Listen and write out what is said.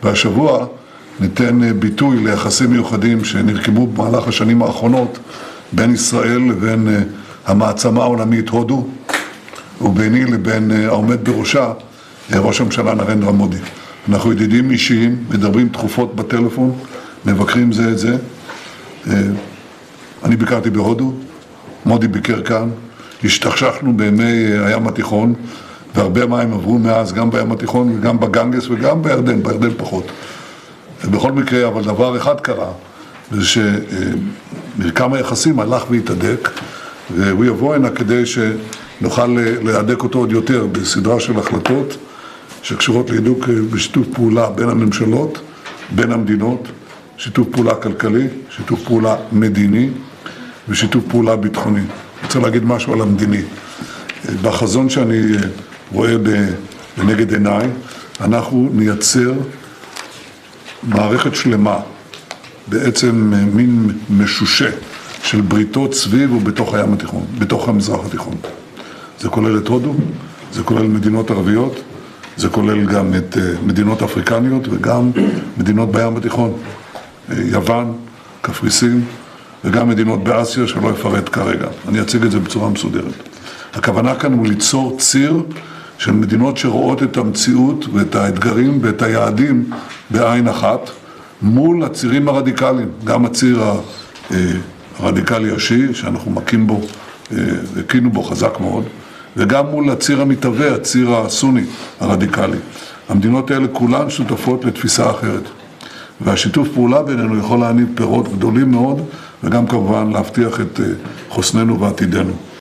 והשבוע ניתן ביטוי ליחסים מיוחדים שנרקמו במהלך השנים האחרונות בין ישראל לבין המעצמה העולמית הודו, וביני לבין העומד בראשה, ראש הממשלה נרנדרה מודי. אנחנו ידידים אישיים, מדברים תכופות בטלפון, מבקרים זה את זה. אני ביקרתי בהודו, מודי ביקר כאן, השתכשכנו בימי הים התיכון, והרבה מים עברו מאז גם בים התיכון וגם בגנגס וגם בירדן, בירדן פחות. ובכל מקרה, אבל דבר אחד קרה, זה שמרקם היחסים הלך והתהדק, והוא יבוא הנה כדי שנוכל להדק אותו עוד יותר בסדרה של החלטות שקשורות להידוק בשיתוף פעולה בין הממשלות, בין המדינות, שיתוף פעולה כלכלי, שיתוף פעולה מדיני ושיתוף פעולה ביטחוני. אני רוצה להגיד משהו על המדיני. בחזון שאני רואה בנגד עיניי, אנחנו נייצר מערכת שלמה, בעצם מין משושה של בריתות סביב ובתוך הים התיכון, בתוך המזרח התיכון. זה כולל את הודו, זה כולל מדינות ערביות, זה כולל גם את מדינות אפריקניות וגם מדינות בים התיכון, יוון, קפריסין וגם מדינות באסיה שלא אפרט כרגע. אני אציג את זה בצורה מסודרת. הכוונה כאן הוא ליצור ציר של מדינות שרואות את המציאות ואת האתגרים ואת היעדים בעין אחת מול הצירים הרדיקליים, גם הציר הרדיקלי השיעי שאנחנו מקים בו, הקינו בו חזק מאוד, וגם מול הציר המתהווה, הציר הסוני הרדיקלי. המדינות האלה כולן שותפות לתפיסה אחרת. והשיתוף פעולה בינינו יכול להניב פירות גדולים מאוד, וגם כמובן להבטיח את חוסננו ועתידנו.